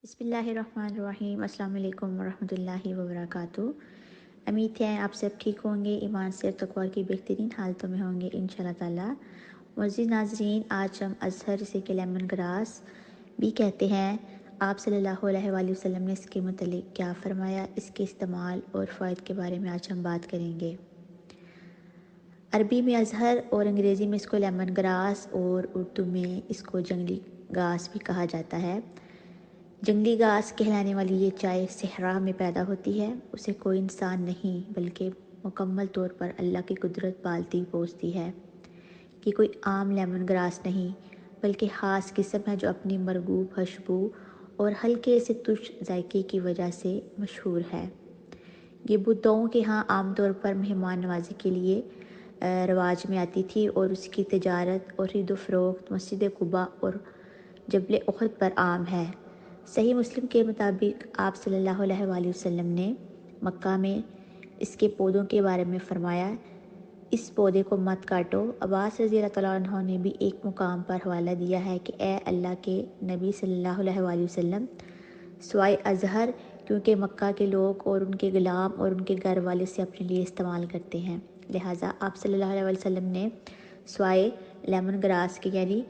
بسم اللہ الرحمن الرحیم۔ السلام علیکم ورحمۃ اللہ وبرکاتہ۔ امید ہے آپ سب ٹھیک ہوں گے، ایمان سے تقوی کی بہترین حالتوں میں ہوں گے انشاءاللہ تعالی۔ معزز ناظرین، آج ہم ازہر جسے کہ لیمن گراس بھی کہتے ہیں، آپ صلی اللہ علیہ وآلہ وسلم نے اس کے متعلق کیا فرمایا، اس کے استعمال اور فوائد کے بارے میں آج ہم بات کریں گے۔ عربی میں ازہر اور انگریزی میں اس کو لیمن گراس اور اردو میں اس کو جنگلی گھاس بھی کہا جاتا ہے۔ جنگلی گھاس کہلانے والی یہ چائے صحرا میں پیدا ہوتی ہے، اسے کوئی انسان نہیں بلکہ مکمل طور پر اللہ کی قدرت پالتی پوستی ہے۔ یہ کوئی عام لیمن گراس نہیں بلکہ خاص قسم ہے جو اپنی مرغوب خوشبو اور ہلکے سے ترش ذائقے کی وجہ سے مشہور ہے۔ یہ بدھوں کے ہاں عام طور پر مہمان نوازی کے لیے رواج میں آتی تھی اور اس کی تجارت اور خرید و فروخت مسجد قباء اور جبل احد پر عام ہے۔ صحیح مسلم کے مطابق آپ صلی اللہ علیہ وآلہ وسلم نے مکہ میں اس کے پودوں کے بارے میں فرمایا، اس پودے کو مت کاٹو۔ عباس رضی اللہ تعالیٰ عنہ نے بھی ایک مقام پر حوالہ دیا ہے کہ اے اللہ کے نبی صلی اللہ علیہ وآلہ وسلم، سوائے ازہر، کیونکہ مکہ کے لوگ اور ان کے غلام اور ان کے گھر والے اسے اپنے لیے استعمال کرتے ہیں، لہٰذا آپ صلی اللہ علیہ وآلہ وسلم نے سوائے لیمن گراس کے، یعنی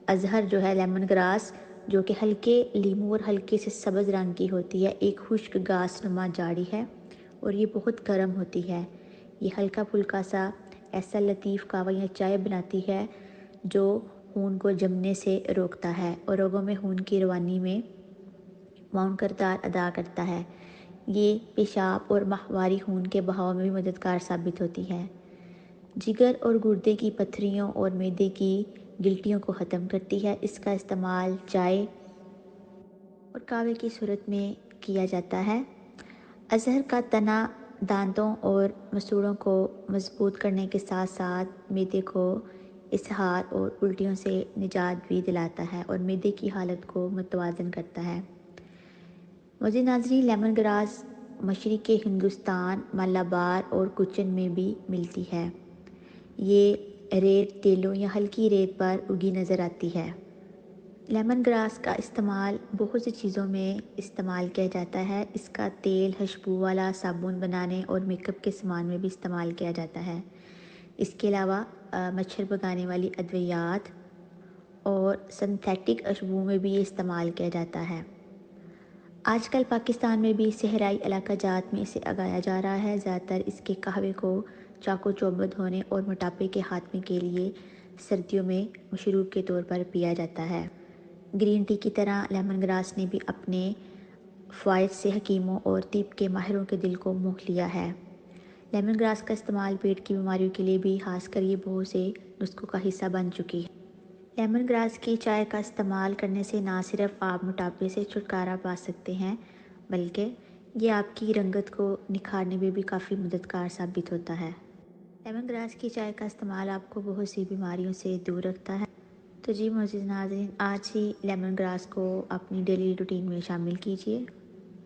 ازہر جو ہے لیمن گراس جو کہ ہلکے لیموں اور ہلکے سے سبز رنگ کی ہوتی ہے، ایک خشک گھاس نما جاڑی ہے اور یہ بہت گرم ہوتی ہے۔ یہ ہلکا پھلکا سا ایسا لطیف قہوہ یا چائے بناتی ہے جو خون کو جمنے سے روکتا ہے اور رگوں میں خون کی روانی میں معاون کردار ادا کرتا ہے۔ یہ پیشاب اور ماہواری خون کے بہاؤ میں بھی مددگار ثابت ہوتی ہے۔ جگر اور گردے کی پتھریوں اور معدے کی گلٹیوں کو ختم کرتی ہے۔ اس کا استعمال چائے اور قہوے کی صورت میں کیا جاتا ہے۔ ازہر کا تنا دانتوں اور مسوڑوں کو مضبوط کرنے کے ساتھ ساتھ معدے کو اسہال اور الٹیوں سے نجات بھی دلاتا ہے اور معدے کی حالت کو متوازن کرتا ہے۔ معزز ناظرین، لیمن گراس مشرقی ہندوستان، مالابار اور کوچن میں بھی ملتی ہے۔ یہ ریت، ٹیلوں یا ہلکی ریت پر اگی نظر آتی ہے۔ لیمن گراس کا استعمال بہت سی چیزوں میں استعمال کیا جاتا ہے۔ اس کا تیل خوشبو والا صابن بنانے اور میک اپ کے سامان میں بھی استعمال کیا جاتا ہے۔ اس کے علاوہ مچھر بھگانے والی ادویات اور سنتھیٹک خوشبو میں بھی یہ استعمال کیا جاتا ہے۔ آج کل پاکستان میں بھی صحرائی علاقہ جات میں اسے اگایا جا رہا ہے۔ زیادہ تر اس کے قہوے کو چاق و چوبند ہونے اور موٹاپے کے خاتمے کے لیے سردیوں میں مشروب کے طور پر پیا جاتا ہے۔ گرین ٹی کی طرح لیمن گراس نے بھی اپنے فوائد سے حکیموں اور طب کے ماہروں کے دل کو موہ لیا ہے۔ لیمن گراس کا استعمال پیٹ کی بیماریوں کے لیے بھی خاص کر یہ بہت سے نسخوں کا حصہ بن چکی ہے۔ لیمن گراس کی چائے کا استعمال کرنے سے نہ صرف آپ موٹاپے سے چھٹکارا پا سکتے ہیں بلکہ یہ آپ کی رنگت کو نکھارنے میں بھی کافی مددگار ثابت ہوتا ہے۔ لیمن گراس کی چائے کا استعمال آپ کو بہت سی بیماریوں سے دور رکھتا ہے۔ تو جی معزز ناظرین، آج ہی لیمن گراس کو اپنی ڈیلی روٹین میں شامل کیجیے۔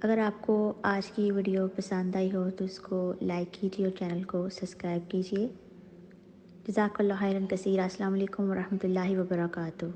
اگر آپ کو آج کی ویڈیو پسند آئی ہو تو اس کو لائک کیجیے اور چینل کو سبسکرائب کیجیے۔ جزاک اللہ خیراً کثیرا۔ السلام علیکم ورحمۃ اللہ وبرکاتہ۔